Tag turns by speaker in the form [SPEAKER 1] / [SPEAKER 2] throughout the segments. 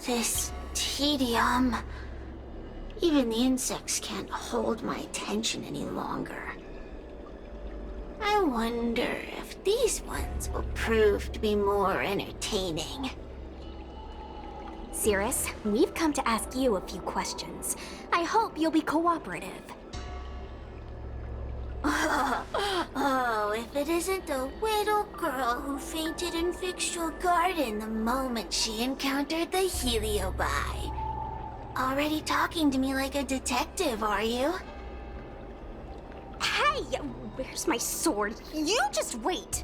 [SPEAKER 1] This tedium. Even the insects can't hold my attention any longer. I wonder if these ones will prove to be more entertaining.
[SPEAKER 2] Cirrus, we've come to ask you a few questions. I hope you'll be cooperative.
[SPEAKER 1] Oh, if it isn't the little girl who fainted in Victual Garden the moment she encountered the Heliobi. Already talking to me like a detective, are you?
[SPEAKER 2] Hey, where's my sword? You just wait.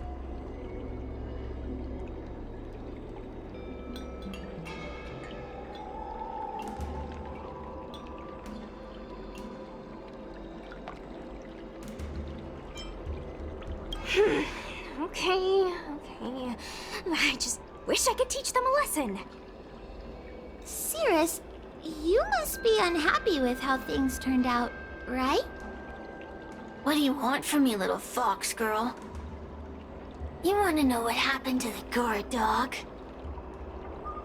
[SPEAKER 2] Okay. I just wish I could teach them a lesson.
[SPEAKER 1] Cirrus, you must be unhappy with how things turned out, right? What do you want from me, little fox girl? You want to know what happened to the guard dog?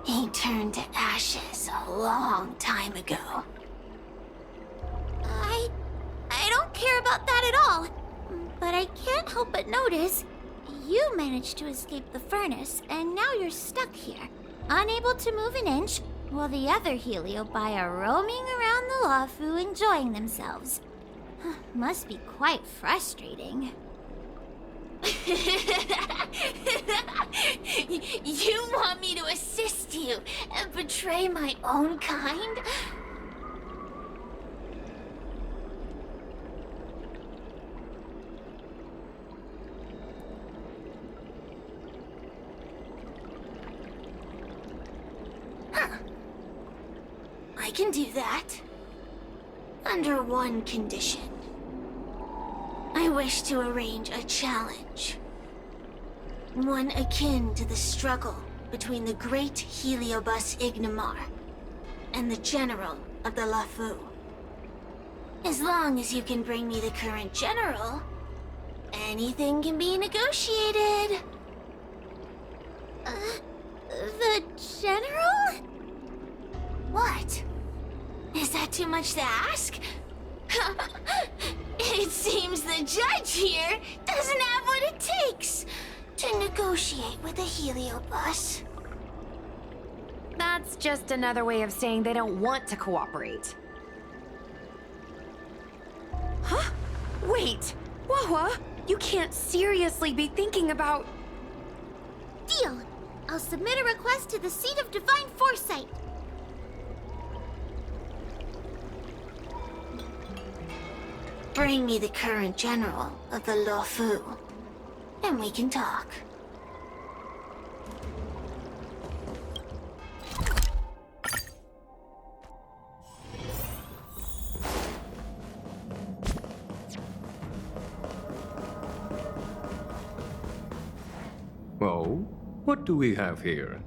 [SPEAKER 1] He turned to ashes a long time ago. I don't care about that at all. But I can't help but notice you managed to escape the furnace, and now you're stuck here, unable to move an inch, while the other Heliobi are roaming around the Lafu enjoying themselves. Must be quite frustrating. You want me to assist you and betray my own kind? I can do that. Under one condition. I wish to arrange a challenge. One akin to the struggle between the great Heliobus Ignamar and the general of the Lafu. As long as you can bring me the current general, anything can be negotiated. The general? What? Is that too much to ask? It seems the judge here doesn't have what it takes to negotiate with the Heliobus.
[SPEAKER 3] That's just another way of saying they don't want to cooperate. Huh? Wait! Wawa, you can't seriously be thinking about...
[SPEAKER 1] Deal! I'll submit a request to the Seat of Divine Foresight. Bring me the current general of the Lafu, and we can talk.
[SPEAKER 4] Oh, what do we have here?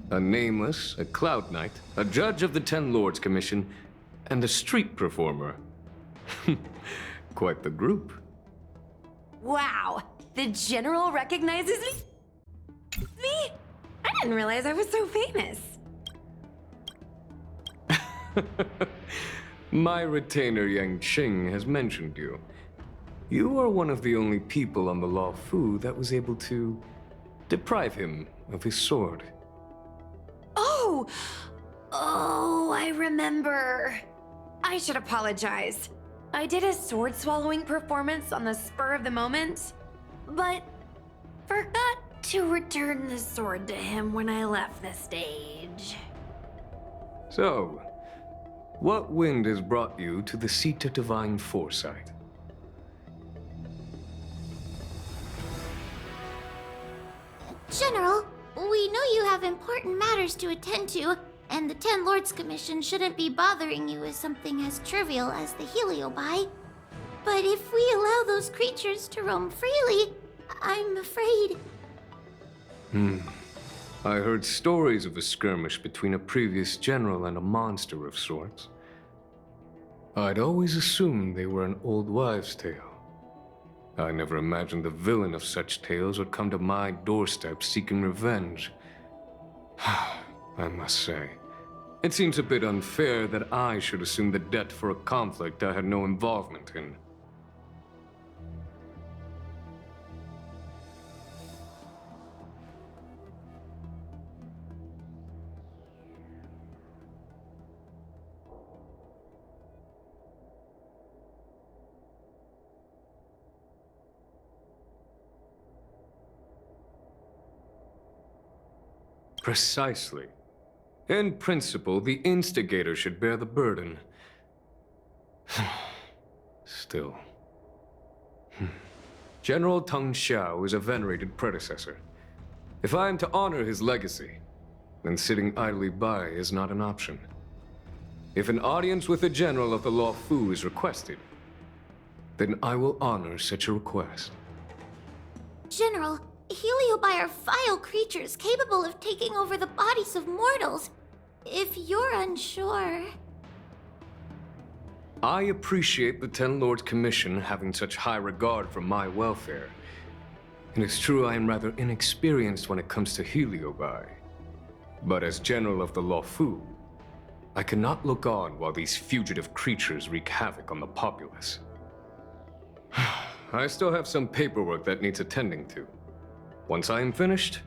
[SPEAKER 4] A nameless, a cloud knight, a judge of the Ten Lords Commission, and a street performer. Quite the group.
[SPEAKER 3] Wow! The General recognizes me? Me? I didn't realize I was so famous.
[SPEAKER 4] My retainer Yang Qing has mentioned you. You are one of the only people on the Law Fu that was able to deprive him of his sword.
[SPEAKER 3] Oh! Oh, I remember. I should apologize. I did a sword-swallowing performance on the spur of the moment, but forgot to return the sword to him when I left the stage.
[SPEAKER 4] So, what wind has brought you to the Seat of Divine Foresight?
[SPEAKER 1] General, we know you have important matters to attend to, and the Ten Lords Commission shouldn't be bothering you with something as trivial as the Heliobi. But if we allow those creatures to roam freely, I'm afraid...
[SPEAKER 4] I heard stories of a skirmish between a previous general and a monster of sorts. I'd always assumed they were an old wives' tale. I never imagined the villain of such tales would come to my doorstep seeking revenge. I must say, It seems a bit unfair that I should assume the debt for a conflict I had no involvement in. Precisely. In principle, the instigator should bear the burden. Still. General Teng Xiao is a venerated predecessor. If I am to honor his legacy, then sitting idly by is not an option. If an audience with the General of the Law Fu is requested, then I will honor such a request.
[SPEAKER 1] General, Heliobi are vile creatures capable of taking over the bodies of mortals. If you're unsure...
[SPEAKER 4] I appreciate the Ten Lords Commission having such high regard for my welfare. And it's true I am rather inexperienced when it comes to Heliobi. But as General of the Law Fu, I cannot look on while these fugitive creatures wreak havoc on the populace. I still have some paperwork that needs attending to. Once I am finished,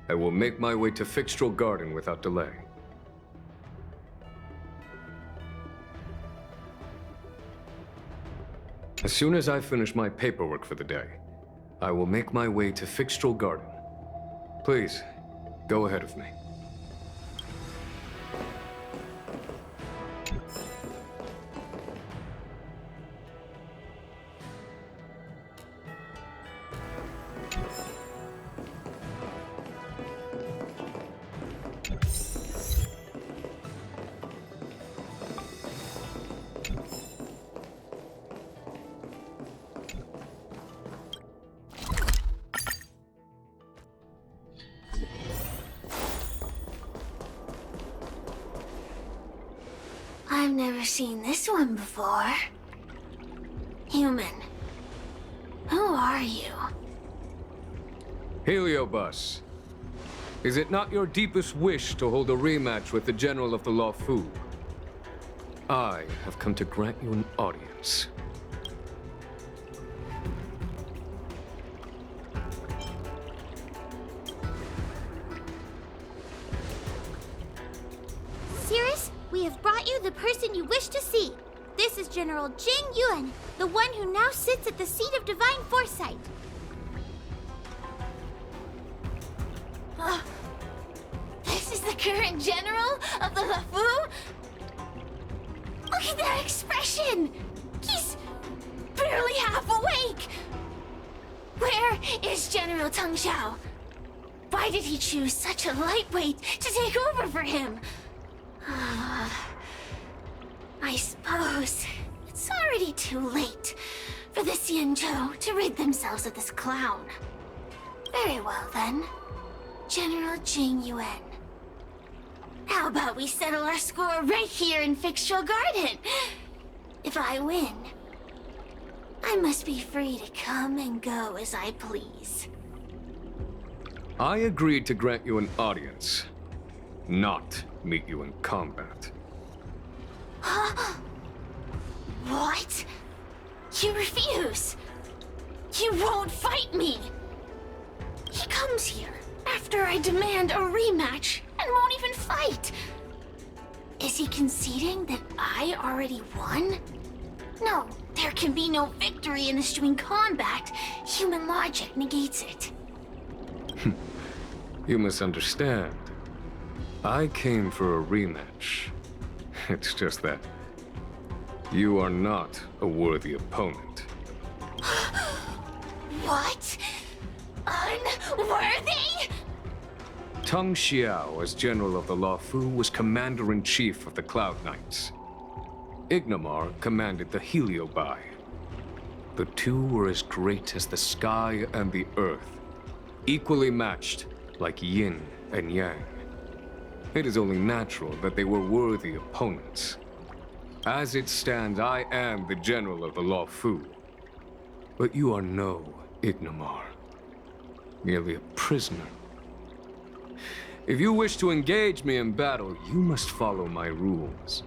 [SPEAKER 4] I will make my way to Fixtral Garden without delay. As soon as I finish my paperwork for the day, I will make my way to Fixtral Garden. Please, go ahead of me.
[SPEAKER 1] I've never seen this one before. Human. Who are you?
[SPEAKER 4] Heliobus, is it not your deepest wish to hold a rematch with the General of the Law Fu? I have come to grant you an audience.
[SPEAKER 1] Cirrus, we have brought you the person you wish to see. This is General Jing Yuan, the one who now sits at the seat of divine foresight. This is the current general of the LeFou? Look at that expression! He's barely half awake! Where is General Teng Xiao? Why did he choose such a lightweight to take over for him? I suppose it's already too late for the Xianzhou to rid themselves of this clown. Very well then, General Jing Yuan. How about we settle our score right here in Fixtral Garden? If I win, I must be free to come and go as I please.
[SPEAKER 4] I agreed to grant you an audience, not meet you in combat.
[SPEAKER 1] What? You refuse? You won't fight me? He comes here after I demand a rematch and won't even fight. Is he conceding that I already won? No, there can be no victory in eschewing combat. Human logic negates it.
[SPEAKER 4] You misunderstand. I came for a rematch. It's just that you are not a worthy opponent.
[SPEAKER 1] What? Unworthy?
[SPEAKER 4] Teng Xiao, as General of the Law Fu, was Commander-in-Chief of the Cloud Knights. Ignamar commanded the Heliobi. The two were as great as the sky and the earth, equally matched like yin and yang. It is only natural that they were worthy opponents. As it stands, I am the General of the Law Fu. But you are no Ignamar, merely a prisoner. If you wish to engage me in battle, you must follow my rules.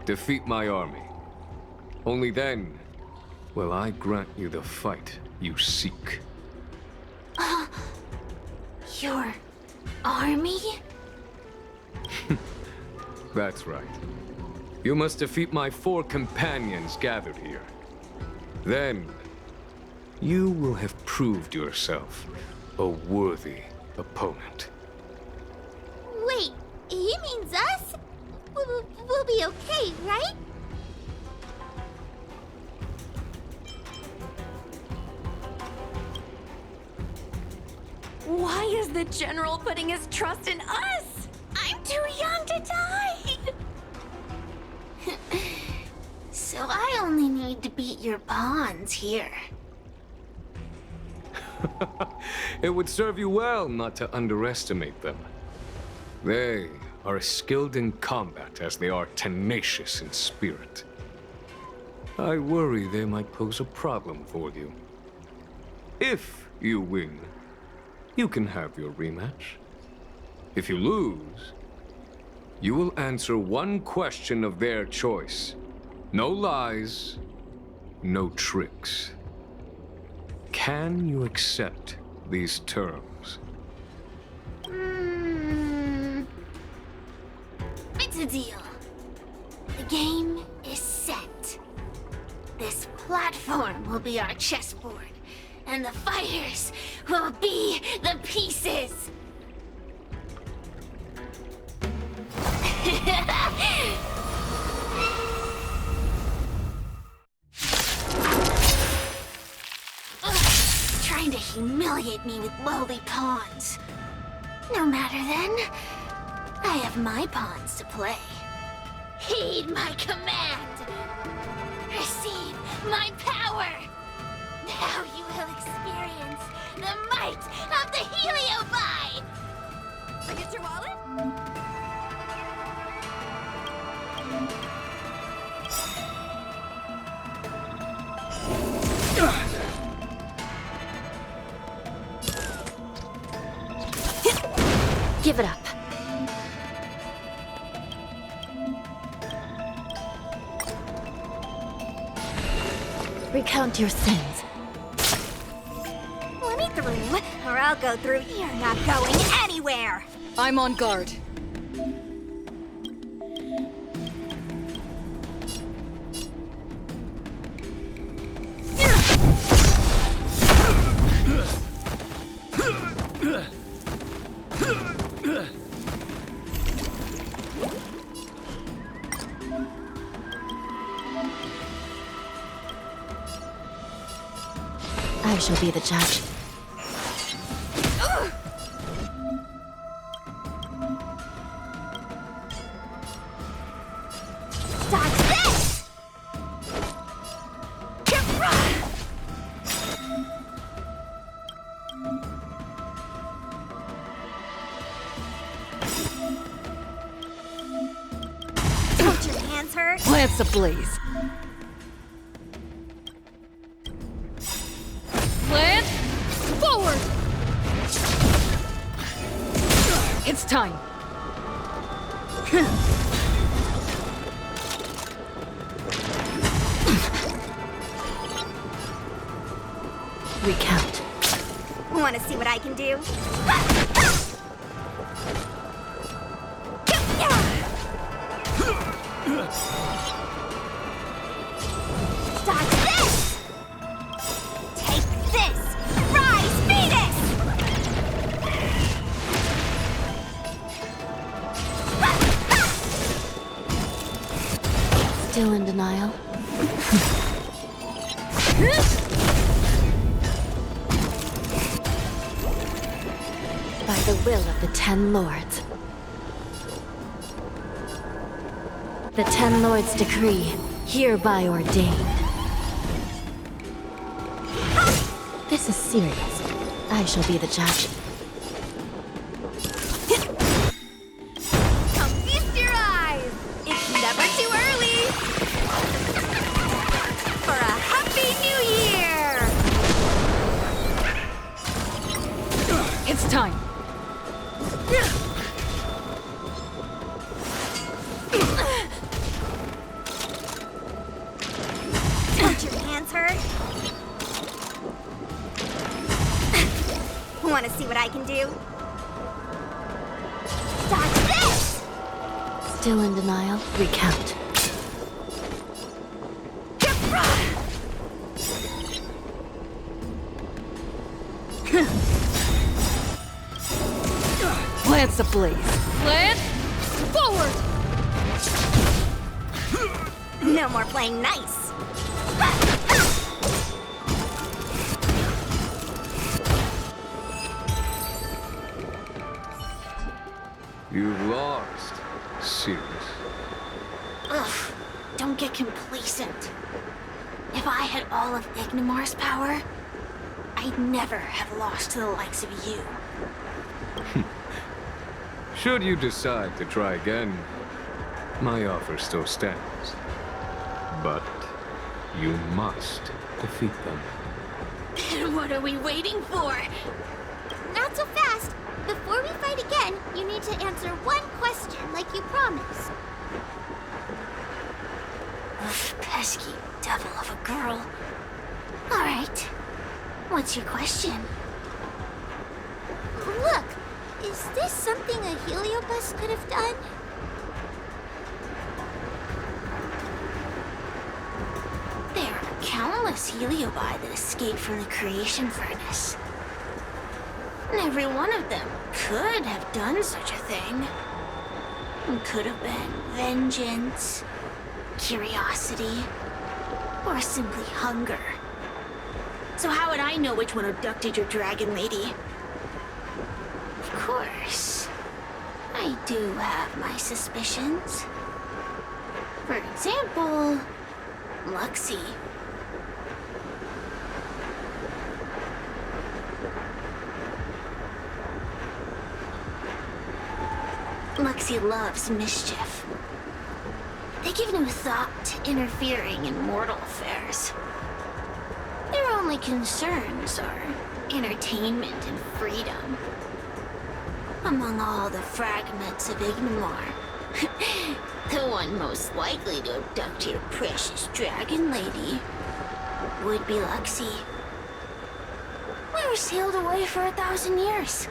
[SPEAKER 4] Defeat my army. Only then will I grant you the fight you seek.
[SPEAKER 1] Your army?
[SPEAKER 4] That's right. You must defeat my 4 companions gathered here. Then, you will have proved yourself a worthy opponent.
[SPEAKER 1] Wait, he means us? We'll be okay, right?
[SPEAKER 3] Why is the General putting his trust in us?
[SPEAKER 1] I'm too young to die! So I only need to beat your pawns here.
[SPEAKER 4] It would serve you well not to underestimate them. They are as skilled in combat as they are tenacious in spirit. I worry they might pose a problem for you. If you win, you can have your rematch. If you lose, you will answer one question of their choice. No lies, no tricks. Can you accept these terms?
[SPEAKER 1] It's a deal. The game is set. This platform will be our chessboard, and the fighters will be the pieces. Trying to humiliate me with lowly pawns. No matter then. I have my pawns to play. Heed my command. Receive my power. Now you will experience the might of the Heliobi.
[SPEAKER 3] Forget your wallet?
[SPEAKER 2] Give it up. Recount your sins.
[SPEAKER 5] Let me through, or I'll go through. You're not going anywhere!
[SPEAKER 6] I'm on guard.
[SPEAKER 2] I shall be the judge.
[SPEAKER 5] Dodge this! Don't your hands hurt?
[SPEAKER 6] Lance ablaze. Lance, forward! It's time.
[SPEAKER 2] Recount.
[SPEAKER 5] Want to see what I can do? Dodge this! Take this! Rise, Venus!
[SPEAKER 2] Still in denial? By the will of the 10 Lords. The 10 Lords' decree, hereby ordained. This is serious. I shall be the judge.
[SPEAKER 5] Come feast your eyes! It's never too early! For a happy new year!
[SPEAKER 6] It's time.
[SPEAKER 5] Don't your hands hurt? Want to see what I can do? Dodge this!
[SPEAKER 6] Still in denial? Recount. Lance the blaze. Lance, forward!
[SPEAKER 5] No more playing nice.
[SPEAKER 4] You've lost. Serious.
[SPEAKER 1] Ugh, don't get complacent. If I had all of Ignimar's power, I'd never have lost to the likes of you.
[SPEAKER 4] Should you decide to try again, my offer still stands. But you must defeat them.
[SPEAKER 1] Then what are we waiting for?
[SPEAKER 5] Not so fast. Before we fight again, you need to answer one question like you promised.
[SPEAKER 1] Ugh, pesky devil of a girl. All right. What's your question?
[SPEAKER 5] Look, is this something a heliobus could have done?
[SPEAKER 1] There are countless heliobi that escaped from the creation furnace. And every one of them could have done such a thing. It could have been vengeance, curiosity, or simply hunger. So how would I know which one abducted your dragon lady? Of course, I do have my suspicions. For example, Luxie. Luxie loves mischief. They give no thought to interfering in mortal affairs. Their only concerns are entertainment and freedom. Among all the fragments of Ignimar, the one most likely to abduct your precious dragon lady would be Luxie. We were sailed away for 1,000 years.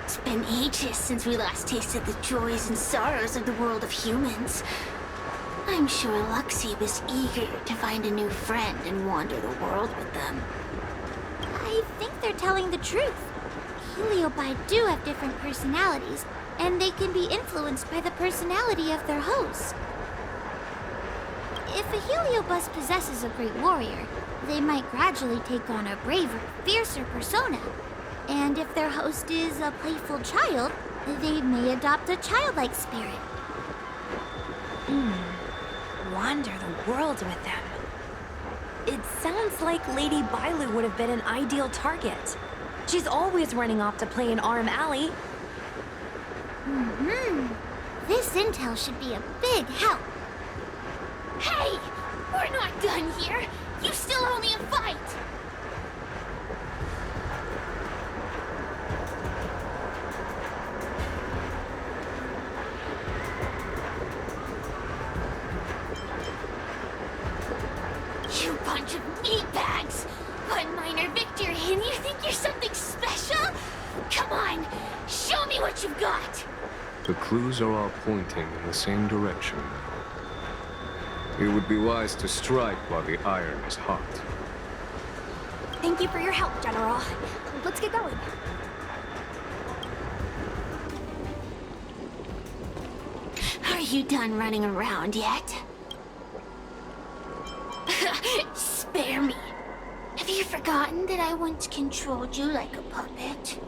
[SPEAKER 1] It's been ages since we last tasted the joys and sorrows of the world of humans. I'm sure Luxie was eager to find a new friend and wander the world with them.
[SPEAKER 5] I think they're telling the truth. Heliobi do have different personalities, and they can be influenced by the personality of their host. If a heliobus possesses a great warrior, they might gradually take on a braver, fiercer persona. And if their host is a playful child, they may adopt a childlike spirit.
[SPEAKER 3] Wander the world with them. It sounds like Lady Bailu would have been an ideal target. She's always running off to play in Arm Alley.
[SPEAKER 5] This intel should be a big help.
[SPEAKER 1] Hey! We're not done here! You still owe me a fight! You bunch of meatbags! One minor victory and you think you're something special? Come on, show me what you've got!
[SPEAKER 4] The clues are all pointing in the same direction. It would be wise to strike while the iron is hot.
[SPEAKER 2] Thank you for your help, General. Let's get going.
[SPEAKER 1] Are you done running around yet? Spare me. Have you forgotten that I once controlled you like a puppet?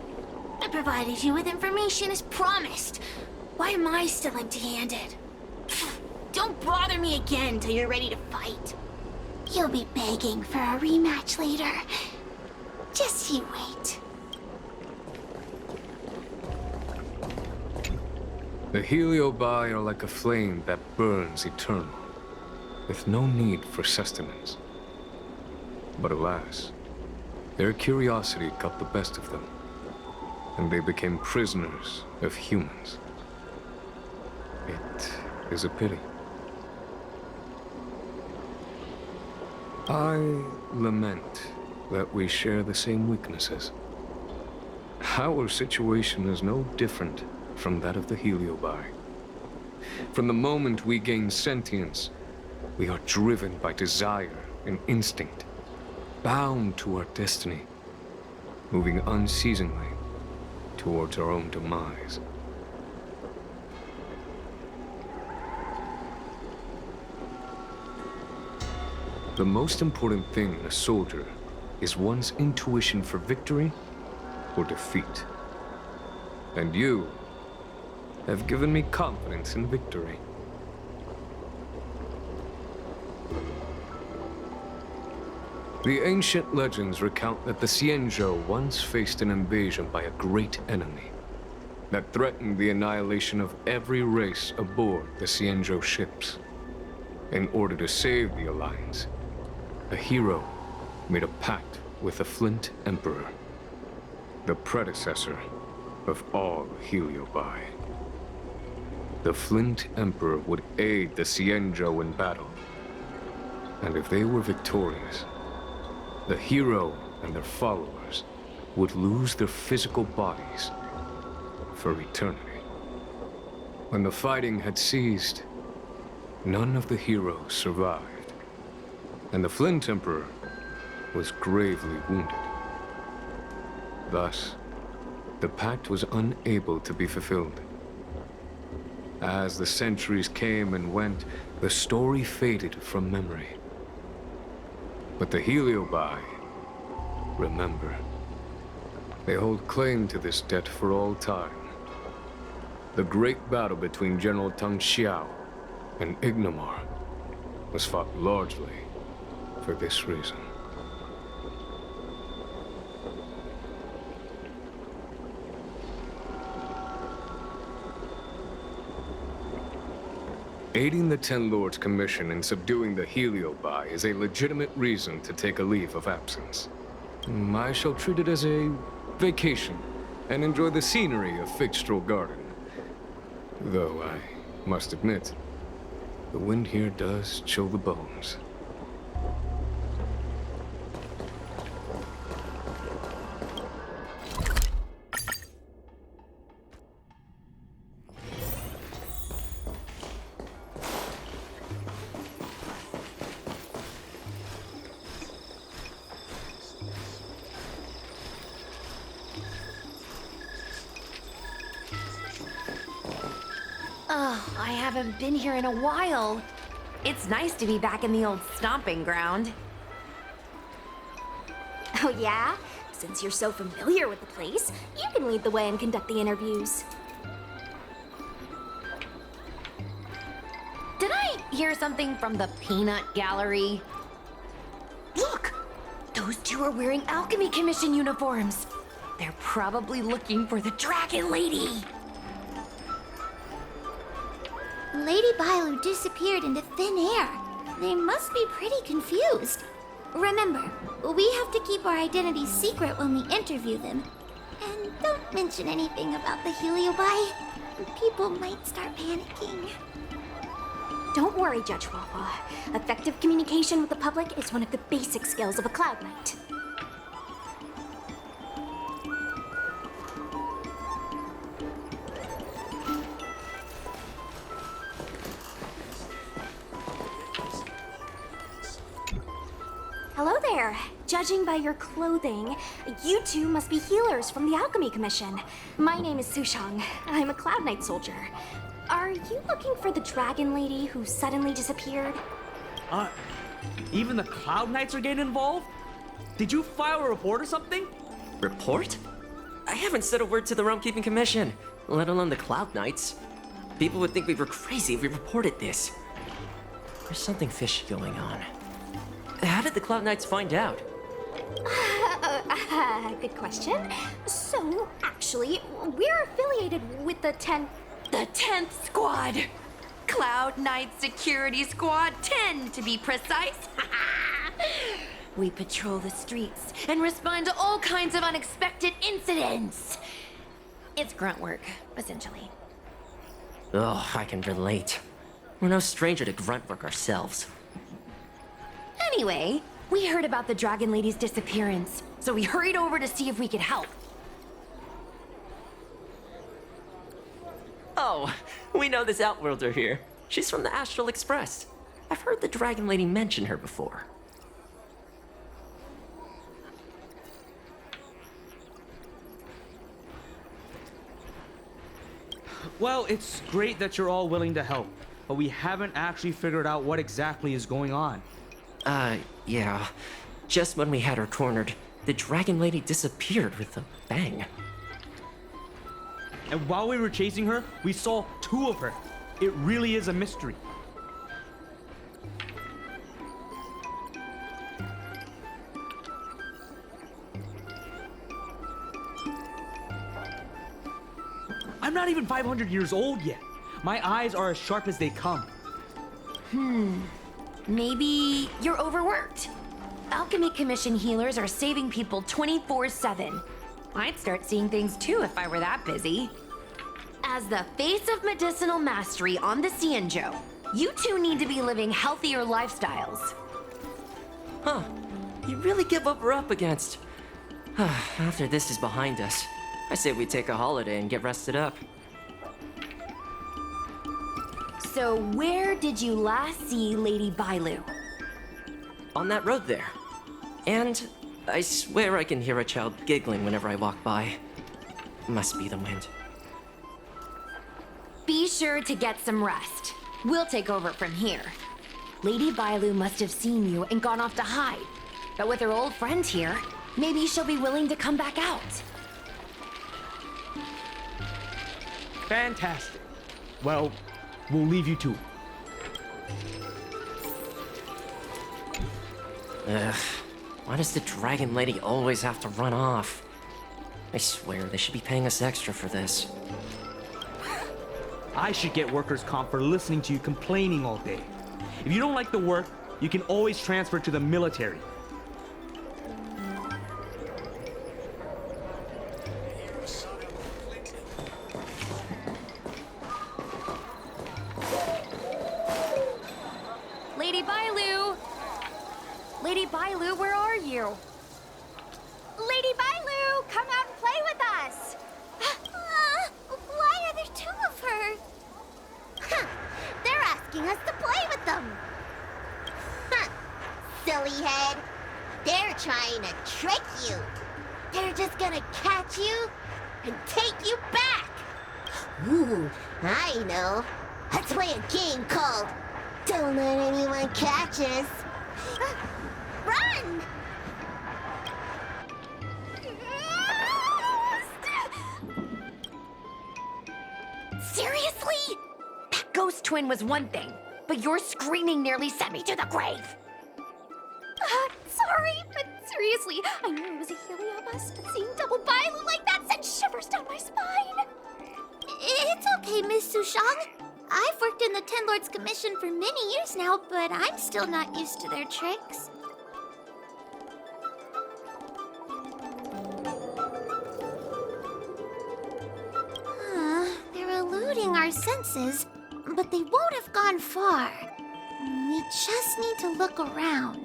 [SPEAKER 1] I provided you with information as promised. Why am I still empty-handed? Don't bother me again till you're ready to fight. You'll be begging for a rematch later. Just you wait.
[SPEAKER 4] The heliobi are like a flame that burns eternal, with no need for sustenance. But alas, their curiosity got the best of them. and they became prisoners of humans. It is a pity. I lament that we share the same weaknesses. Our situation is no different from that of the Heliobi. From the moment we gain sentience, we are driven by desire and instinct, bound to our destiny, moving unceasingly towards our own demise. The most important thing in a soldier is one's intuition for victory or defeat. And you have given me confidence in victory. The ancient legends recount that the Xianzhou once faced an invasion by a great enemy that threatened the annihilation of every race aboard the Xianzhou ships. In order to save the Alliance, a hero made a pact with the Flint Emperor, the predecessor of all Heliobi. The Flint Emperor would aid the Xianzhou in battle, and if they were victorious, the hero and their followers would lose their physical bodies for eternity. When the fighting had ceased, none of the heroes survived, and the Flint Emperor was gravely wounded. Thus, the pact was unable to be fulfilled. As the centuries came and went, the story faded from memory. But the Heliobi remember. They hold claim to this debt for all time. The great battle between General Tang Xiao and Ignomar was fought largely for this reason. Aiding the Ten Lords' commission in subduing the Heliobi is a legitimate reason to take a leave of absence. I shall treat it as a vacation and enjoy the scenery of Figstrel Garden. Though I must admit, the wind here does chill the bones.
[SPEAKER 3] Oh, I haven't been here in a while. It's nice to be back in the old stomping ground.
[SPEAKER 2] Oh yeah? Since you're so familiar with the place, you can lead the way and conduct the interviews.
[SPEAKER 3] Did I hear something from the Peanut Gallery? Look! Those two are wearing Alchemy Commission uniforms. They're probably looking for the Dragon Lady.
[SPEAKER 5] Lady Bailu disappeared into thin air. They must be pretty confused. Remember, we have to keep our identities secret when we interview them. And don't mention anything about the Heliobi. People might start panicking.
[SPEAKER 2] Don't worry, Judge Wawa. Effective communication with the public is one of the basic skills of a Cloud Knight. Hello there. Judging by your clothing, you two must be healers from the Alchemy Commission. My name is Sushang. I'm a Cloud Knight soldier. Are you looking for the Dragon Lady who suddenly disappeared?
[SPEAKER 7] Even the Cloud Knights are getting involved? Did you file a report or something?
[SPEAKER 8] Report? I haven't said a word to the Realm Keeping Commission, let alone the Cloud Knights. People would think we were crazy if we reported this. There's something fishy going on. How did the Cloud Knights find out?
[SPEAKER 2] Good question. So, actually, we're affiliated with the 10th...
[SPEAKER 3] The 10th Squad! Cloud Knight Security Squad 10, to be precise. We patrol the streets and respond to all kinds of unexpected incidents. It's grunt work, essentially.
[SPEAKER 8] Oh, I can relate. We're no stranger to grunt work ourselves.
[SPEAKER 3] Anyway, we heard about the Dragon Lady's disappearance, so we hurried over to see if we could help.
[SPEAKER 8] Oh, we know this Outworlder here. She's from the Astral Express. I've heard the Dragon Lady mention her before.
[SPEAKER 7] Well, it's great that you're all willing to help, but we haven't actually figured out what exactly is going on.
[SPEAKER 8] Yeah. Just when we had her cornered, the Dragon Lady disappeared with a bang.
[SPEAKER 7] And while we were chasing her, we saw 2 of her. It really is a mystery. I'm not even 500 years old yet. My eyes are as sharp as they come.
[SPEAKER 3] Maybe you're overworked. Alchemy Commission healers are saving people 24/7. I'd start seeing things too if I were that busy. As the face of medicinal mastery on the Cienjo, you two need to be living healthier lifestyles.
[SPEAKER 8] Huh. You really give what we're up against. After this is behind us, I say we take a holiday and get rested up.
[SPEAKER 3] So where did you last see Lady Bailu?
[SPEAKER 8] On that road there. And I swear I can hear a child giggling whenever I walk by. Must be the wind.
[SPEAKER 3] Be sure to get some rest. We'll take over from here. Lady Bailu must have seen you and gone off to hide. But with her old friend here, maybe she'll be willing to come back out.
[SPEAKER 7] Fantastic. Well, we'll leave you to it.
[SPEAKER 8] Ugh. Why does the Dragon Lady always have to run off? I swear they should be paying us extra for this.
[SPEAKER 7] I should get workers' comp for listening to you complaining all day. If you don't like the work, you can always transfer to the military.
[SPEAKER 2] Lady Bailu! Lady Bailu, where are you? Lady Bailu, come out and play with us!
[SPEAKER 5] Why are there 2 of her? Huh, they're asking us to play with them.
[SPEAKER 1] Huh. Silly head. They're trying to trick you. They're just gonna catch you and take you back. Ooh, I know. Let's play a game called Don't Let Anyone Catch Us. Run!
[SPEAKER 3] Seriously? That ghost twin was one thing, but your screaming nearly sent me to the grave.
[SPEAKER 2] Sorry, but seriously, I knew it was a Heliobus, but seeing double Bailu like that sent shivers down my spine.
[SPEAKER 5] It's okay, Miss Sushang. I've worked in the Ten Lords Commission for many years now, but I'm still not used to their tricks. They're eluding our senses, but they won't have gone far. We just need to look around.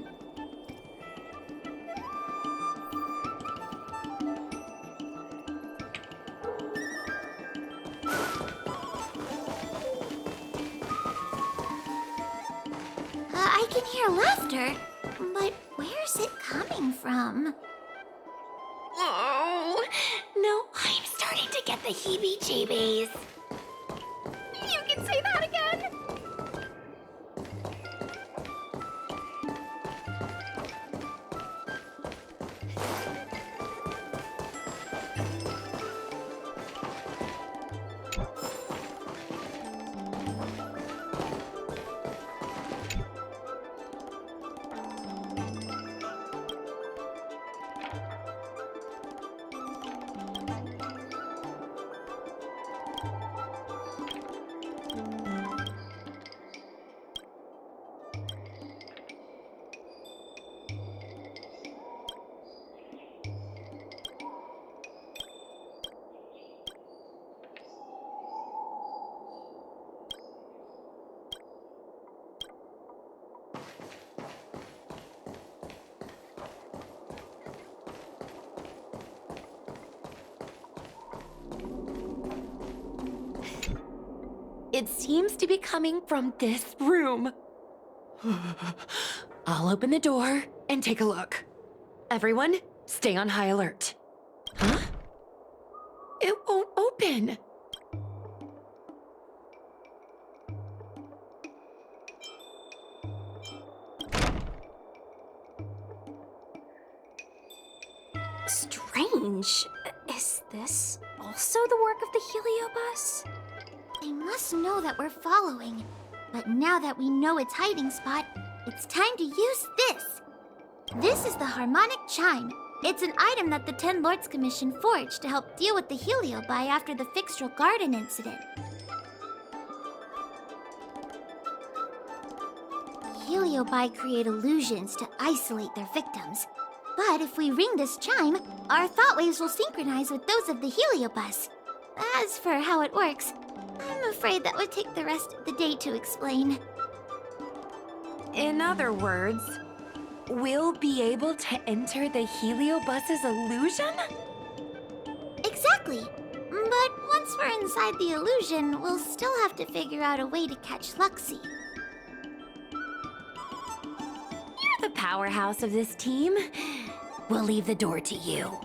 [SPEAKER 5] I can hear laughter, but where's it coming from?
[SPEAKER 3] Oh, no, I'm starting to get the heebie-jeebies.
[SPEAKER 2] You can say that again!
[SPEAKER 3] It seems to be coming from this room. I'll open the door and take a look. Everyone, stay on high alert. Huh? It won't open.
[SPEAKER 2] Strange. Is this also the work of the Heliobus?
[SPEAKER 5] They must know that we're following. But now that we know its hiding spot, it's time to use this. This is the harmonic chime. It's an item that the Ten Lords Commission forged to help deal with the Heliobi after the Fixtral Garden incident. Heliobi create illusions to isolate their victims. But if we ring this chime, our thought waves will synchronize with those of the Heliobus. As for how it works, I'm afraid that would take the rest of the day to explain.
[SPEAKER 3] In other words, we'll be able to enter the Heliobus's illusion?
[SPEAKER 5] Exactly. But once we're inside the illusion, we'll still have to figure out a way to catch Luxie.
[SPEAKER 3] You're the powerhouse of this team. We'll leave the door to you.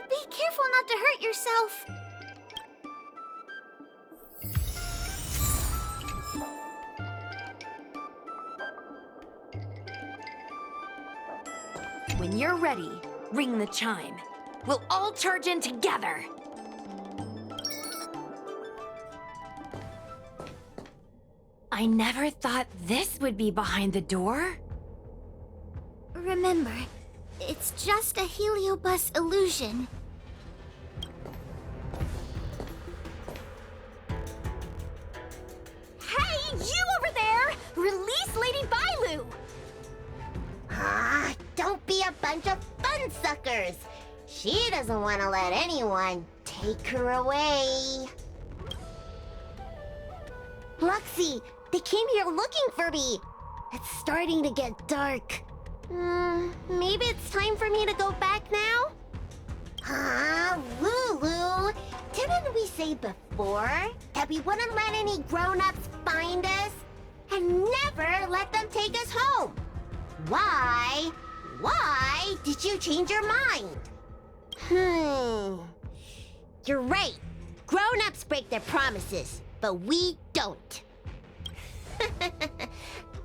[SPEAKER 5] Be careful not to hurt yourself.
[SPEAKER 3] When you're ready, ring the chime. We'll all charge in together. I never thought this would be behind the door.
[SPEAKER 5] Remember, it's just a Heliobus illusion.
[SPEAKER 2] Hey, you over there! Release Lady Bailu!
[SPEAKER 9] Don't be a bunch of fun suckers. She doesn't want to let anyone take her away. Luxie, they came here looking for me. It's starting to get dark. Maybe it's time for me to go back now? Lulu, didn't we say before that we wouldn't let any grown-ups find us and never let them take us home? Why did you change your mind? You're right. Grown-ups break their promises, but we don't.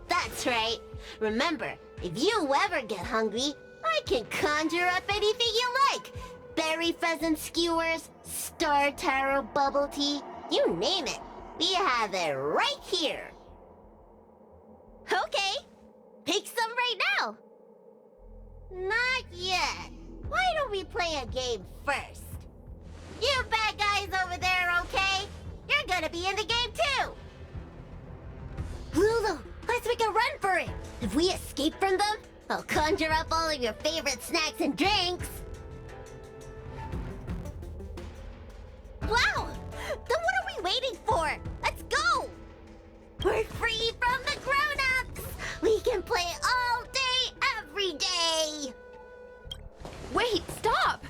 [SPEAKER 9] That's right. Remember, if you ever get hungry, I can conjure up anything you like. Berry pheasant skewers, star taro bubble tea, you name it. We have it right here. Okay, pick some right now. Not yet. Why don't we play a game first? You bad guys over there, okay? You're gonna be in the game too. Lulu, let's make a run for it. If we escape from them, I'll conjure up all of your favorite snacks and drinks. Wow! Then what are we waiting for? Let's go! We're free from the grown-ups! We can play all day, every day!
[SPEAKER 3] Wait, stop!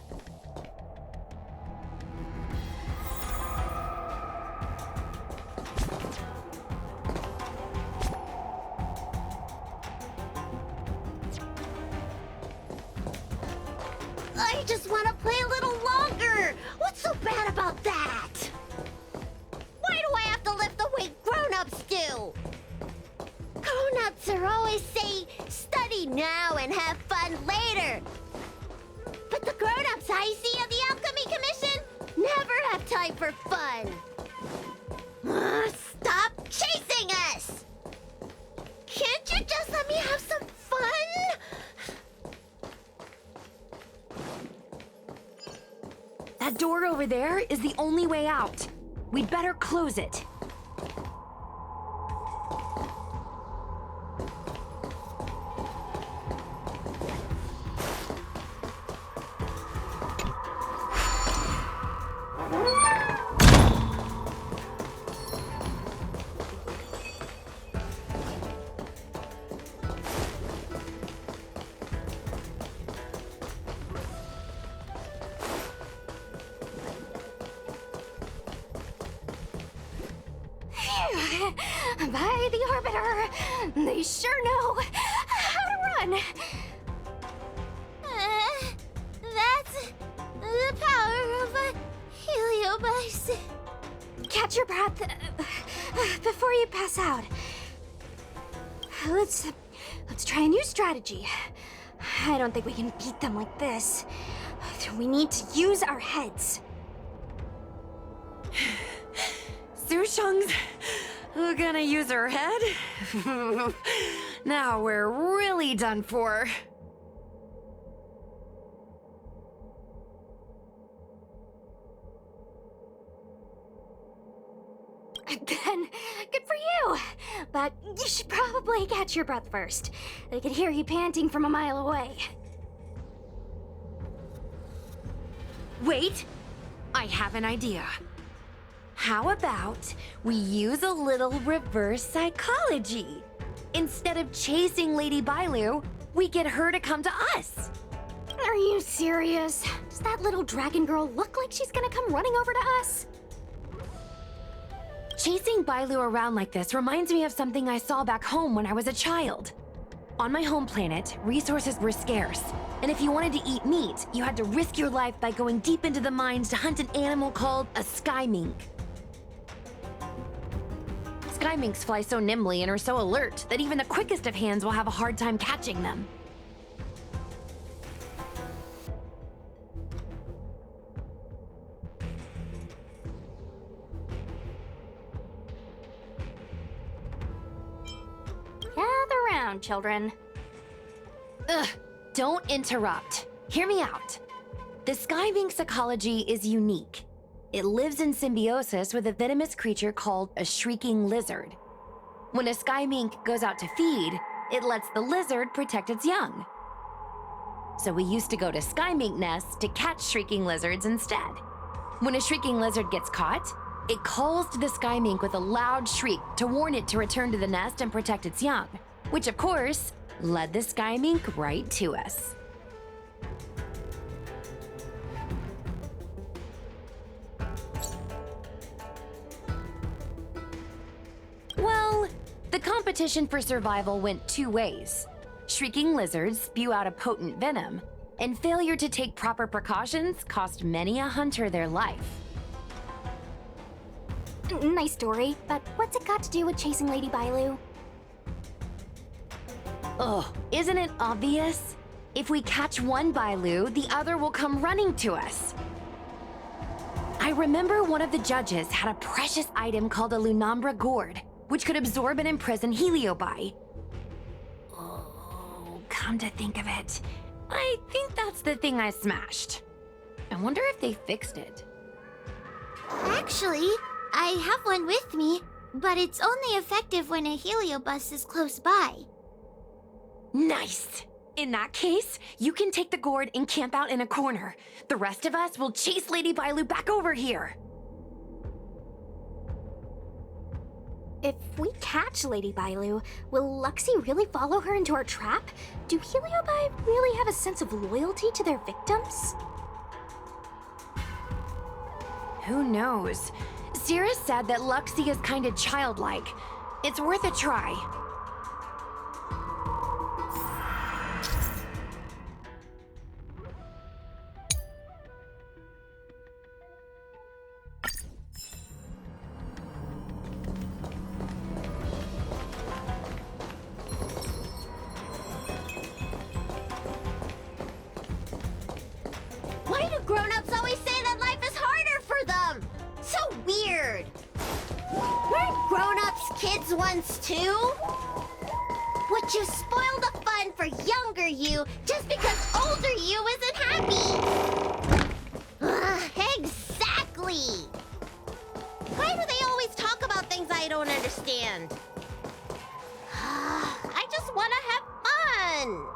[SPEAKER 9] I just want to play a little longer! What's so bad about that? Why do I have to lift the weight grown-ups do? Grown-ups are always saying, study now and have fun later. But the grown-ups I see at the Alchemy Commission never have time for fun. Stop chasing us! Can't you just let me have some fun?
[SPEAKER 3] That door over there is the only way out. We'd better close it.
[SPEAKER 2] by the Arbiter. They sure know how to run.
[SPEAKER 5] That's the power of a heliobus.
[SPEAKER 2] Catch your breath before you pass out. Let's try a new strategy. I don't think we can beat them like this. We need to use our heads.
[SPEAKER 3] Sushang's gonna use her head? Now we're really done for.
[SPEAKER 2] Then, good for you. But you should probably catch your breath first. They could hear you panting from a mile away.
[SPEAKER 3] Wait, I have an idea. How about we use a little reverse psychology? Instead of chasing Lady Bailu, we get her to come to us.
[SPEAKER 2] Are you serious? Does that little dragon girl look like she's gonna come running over to us?
[SPEAKER 3] Chasing Bailu around like this reminds me of something I saw back home when I was a child. On my home planet, resources were scarce, and if you wanted to eat meat, you had to risk your life by going deep into the mines to hunt an animal called a sky mink. Sky minks fly so nimbly and are so alert that even the quickest of hands will have a hard time catching them.
[SPEAKER 2] Gather round, children.
[SPEAKER 3] Ugh, don't interrupt. Hear me out. The sky mink psychology is unique. It lives in symbiosis with a venomous creature called a shrieking lizard. When a sky mink goes out to feed, it lets the lizard protect its young. So we used to go to sky mink nests to catch shrieking lizards instead. When a shrieking lizard gets caught, it calls to the sky mink with a loud shriek to warn it to return to the nest and protect its young, which of course led the sky mink right to us. Well, the competition for survival went two ways. Shrieking lizards spew out a potent venom, and failure to take proper precautions cost many a hunter their life.
[SPEAKER 2] Nice story, but what's it got to do with chasing Lady Bailu?
[SPEAKER 3] Ugh, isn't it obvious? If we catch one Bailu, the other will come running to us. I remember one of the judges had a precious item called a Lunambra gourd, which could absorb and imprison Heliobi. Oh, come to think of it, I think that's the thing I smashed. I wonder if they fixed it.
[SPEAKER 5] Actually, I have one with me, but it's only effective when a heliobus is close by.
[SPEAKER 3] Nice! In that case, you can take the gourd and camp out in a corner. The rest of us will chase Lady Bailu back over here.
[SPEAKER 2] If we catch Lady Bailu, will Luxie really follow her into our trap? Do Heliobi really have a sense of loyalty to their victims?
[SPEAKER 3] Who knows? Sierra said that Luxie is kinda childlike. It's worth a try.
[SPEAKER 9] Why do grown-ups always say that life is harder for them? So weird. Weren't grown-ups kids once too? Would you spoil the fun for younger you just because older you isn't happy? Ugh, exactly. Why do they always talk about things I don't understand? I just want to have fun.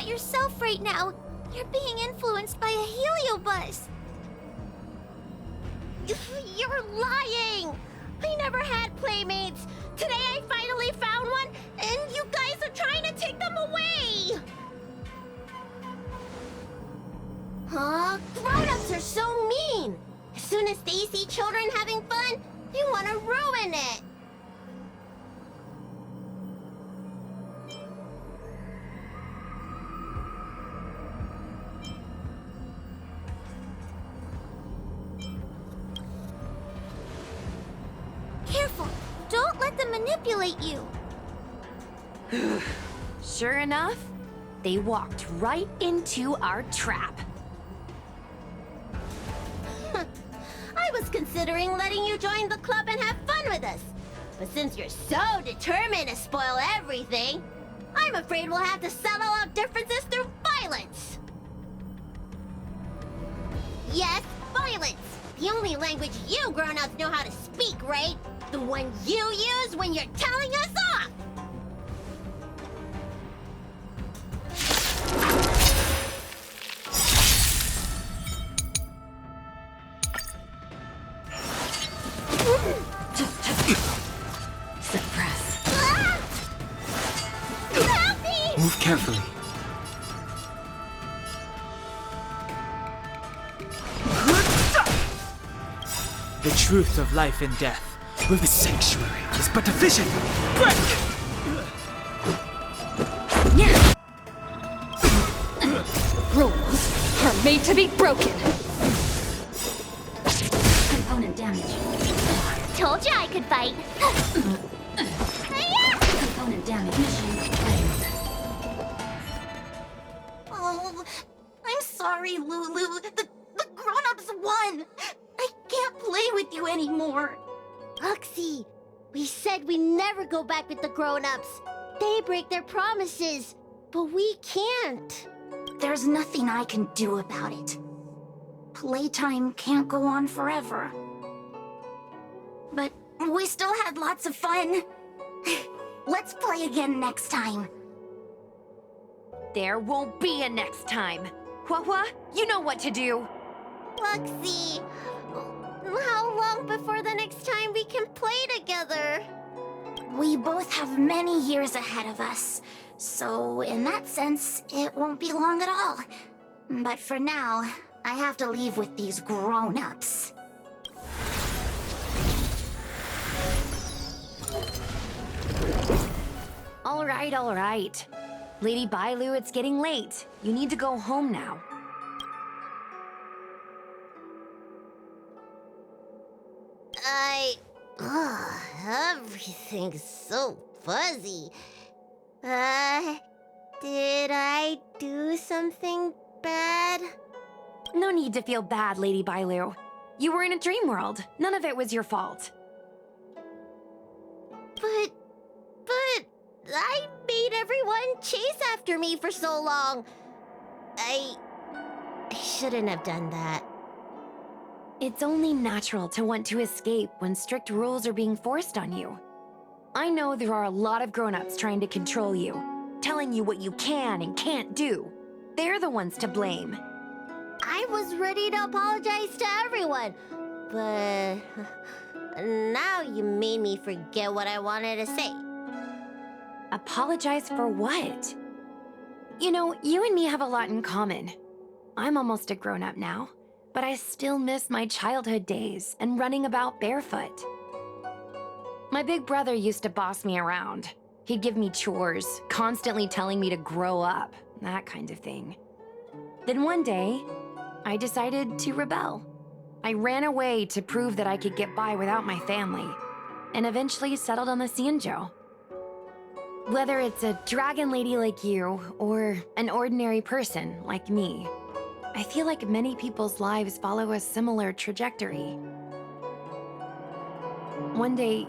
[SPEAKER 5] not yourself right now. You're being influenced by a heliobuzz.
[SPEAKER 9] You're lying! I never had playmates! Today I finally found one, and you guys are trying to take them away! Huh? Grown-ups are so mean! As soon as they see children having fun, they want to ruin it!
[SPEAKER 5] Careful. Don't let them manipulate you.
[SPEAKER 3] Sure enough, they walked right into our trap.
[SPEAKER 9] I was considering letting you join the club and have fun with us. But since you're so determined to spoil everything, I'm afraid we'll have to settle our differences through violence. Yes, violence. The only language you grown-ups know how to speak, right? The one you use when you're telling us off!
[SPEAKER 3] Suppress.
[SPEAKER 9] Ah! Help me!
[SPEAKER 10] Move carefully. The truth of life and death with the sanctuary is but a vision. Break!
[SPEAKER 6] Rules are made to be broken.
[SPEAKER 2] Component damage.
[SPEAKER 5] Told you I could fight.
[SPEAKER 2] Component damage. Mission failed.
[SPEAKER 1] Oh, I'm sorry, Lulu. The grown-ups won. I can't play with you anymore.
[SPEAKER 9] Luxie, we said we never go back with the grown-ups. They break their promises, but we can't.
[SPEAKER 2] There's nothing I can do about it. Playtime can't go on forever. But we still had lots of fun. Let's play again next time.
[SPEAKER 3] There won't be a next time. Hua, you know what to do.
[SPEAKER 9] Luxie, how long before the next time we can play together?
[SPEAKER 2] We both have many years ahead of us, so in that sense, it won't be long at all. But for now, I have to leave with these grown-ups.
[SPEAKER 3] All right. Lady Bailu, it's getting late. You need to go home now.
[SPEAKER 9] Everything's so fuzzy. Did I do something bad?
[SPEAKER 3] No need to feel bad, Lady Bailu. You were in a dream world. None of it was your fault.
[SPEAKER 9] But I made everyone chase after me for so long. I shouldn't have done that.
[SPEAKER 3] It's only natural to want to escape when strict rules are being forced on you. I know there are a lot of grown-ups trying to control you, telling you what you can and can't do. They're the ones to blame.
[SPEAKER 9] I was ready to apologize to everyone, but now you made me forget what I wanted to say.
[SPEAKER 3] Apologize for what? You know, you and me have a lot in common. I'm almost a grown-up now, but I still miss my childhood days and running about barefoot. My big brother used to boss me around. He'd give me chores, constantly telling me to grow up, that kind of thing. Then one day, I decided to rebel. I ran away to prove that I could get by without my family, and eventually settled on the Xianzhou. Whether it's a dragon lady like you, or an ordinary person like me, I feel like many people's lives follow a similar trajectory. One day,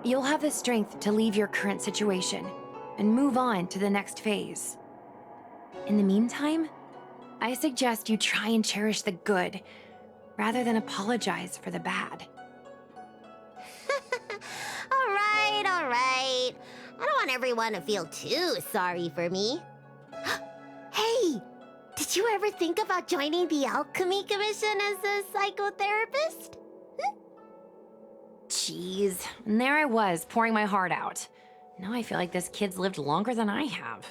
[SPEAKER 3] you'll have the strength to leave your current situation and move on to the next phase. In the meantime, I suggest you try and cherish the good, rather than apologize for the bad.
[SPEAKER 9] All right. I don't want everyone to feel too sorry for me. Did you ever think about joining the Alchemy Commission as a psychotherapist?
[SPEAKER 3] Jeez, and there I was, pouring my heart out. Now I feel like this kid's lived longer than I have.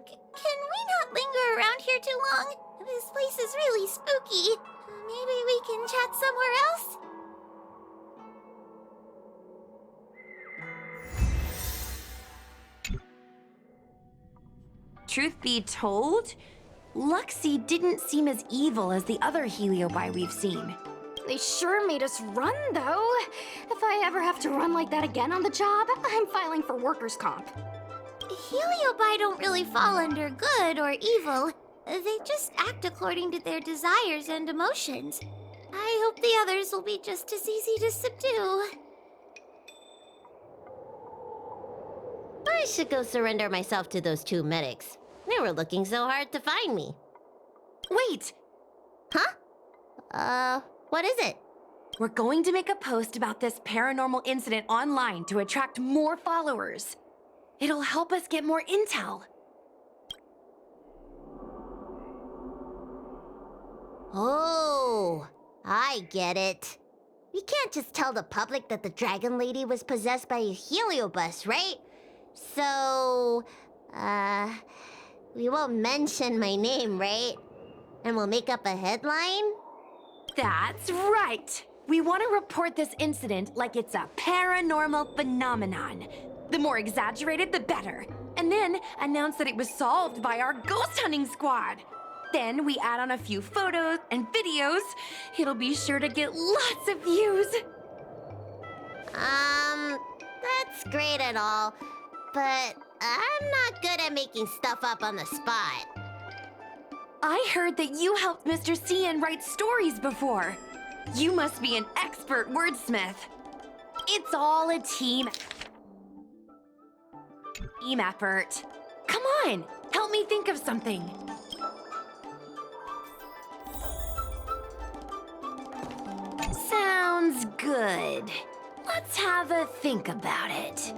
[SPEAKER 5] Can we not linger around here too long? This place is really spooky. Maybe we can chat somewhere else?
[SPEAKER 3] Truth be told, Luxie didn't seem as evil as the other Heliobi we've seen.
[SPEAKER 2] They sure made us run, though. If I ever have to run like that again on the job, I'm filing for workers' comp.
[SPEAKER 5] Heliobi don't really fall under good or evil. They just act according to their desires and emotions. I hope the others will be just as easy to subdue.
[SPEAKER 9] I should go surrender myself to those two medics. They were looking so hard to find me.
[SPEAKER 3] Wait!
[SPEAKER 9] Huh? What is it?
[SPEAKER 3] We're going to make a post about this paranormal incident online to attract more followers. It'll help us get more intel.
[SPEAKER 9] Oh, I get it. We can't just tell the public that the Dragon Lady was possessed by a heliobus, right? So, we won't mention my name, right? And we'll make up a headline?
[SPEAKER 3] That's right! We want to report this incident like it's a paranormal phenomenon. The more exaggerated, the better. And then announce that it was solved by our ghost hunting squad. Then we add on a few photos and videos. It'll be sure to get lots of views.
[SPEAKER 9] That's great and all, but I'm not good at making stuff up on the spot.
[SPEAKER 3] I heard that you helped Mr. Cian write stories before. You must be an expert wordsmith. It's all a team effort. Come on, help me think of something. Sounds good. Let's have a think about it.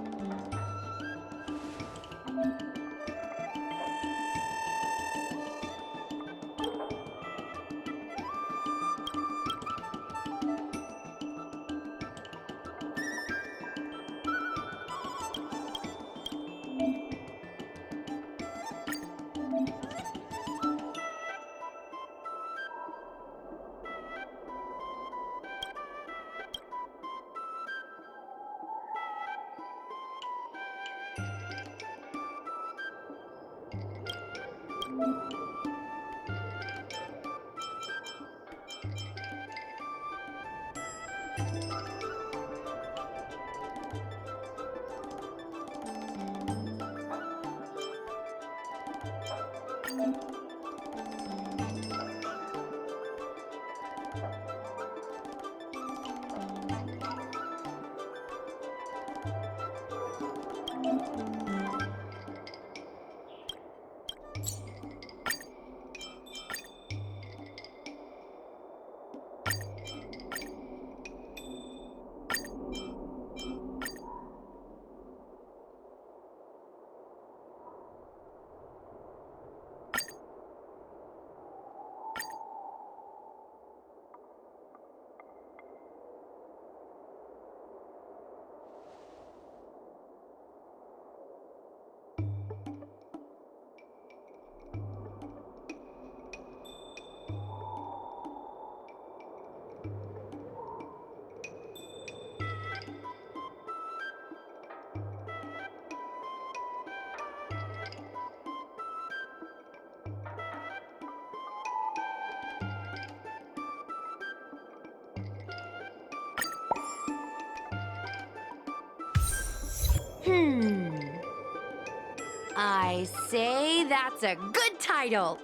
[SPEAKER 3] I say that's a good title.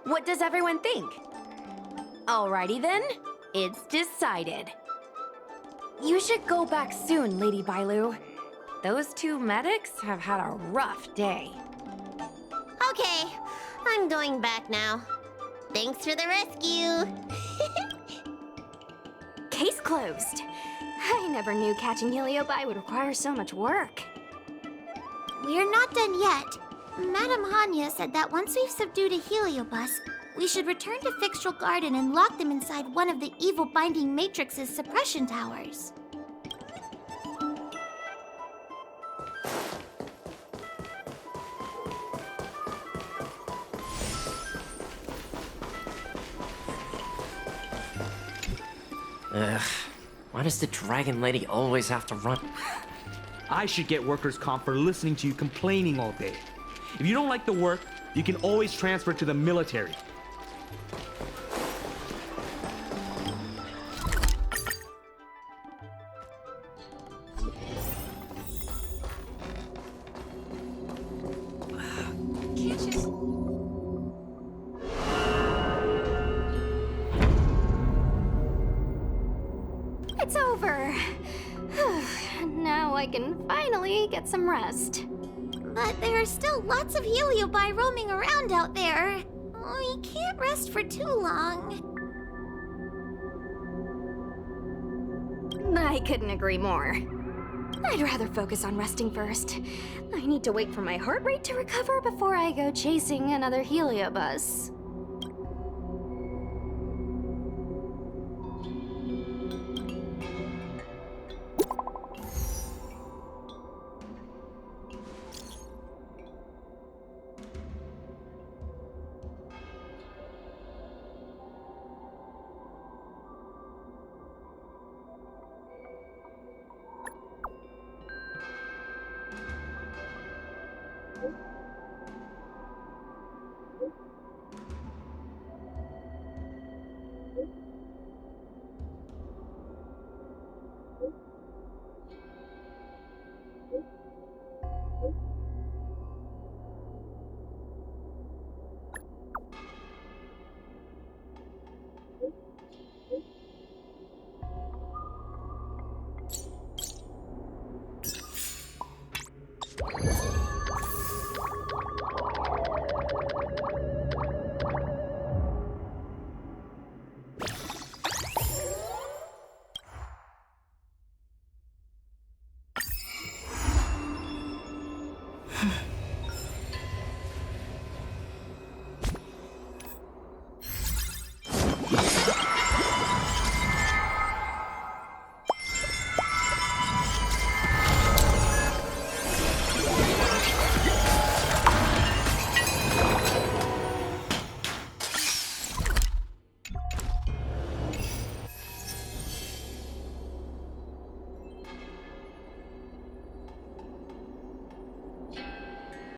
[SPEAKER 3] What does everyone think? Alrighty then, it's decided. You should go back soon, Lady Bailu. Those two medics have had a rough day.
[SPEAKER 9] Okay, I'm going back now. Thanks for the rescue.
[SPEAKER 2] Case closed. I never knew catching Heliobi would require so much work.
[SPEAKER 5] We're not done yet. Madame Hanya said that once we've subdued a heliobus, we should return to Fixtral Garden and lock them inside one of the evil binding matrix's suppression towers.
[SPEAKER 8] Ugh. Why does the Dragon Lady always have to run?
[SPEAKER 7] I should get workers' comp for listening to you complaining all day. If you don't like the work, you can always transfer to the military.
[SPEAKER 2] It's over. Now I can finally get some rest.
[SPEAKER 5] But there are still lots of heliobi roaming around out there. We can't rest for too long.
[SPEAKER 2] I couldn't agree more. I'd rather focus on resting first. I need to wait for my heart rate to recover before I go chasing another heliobus.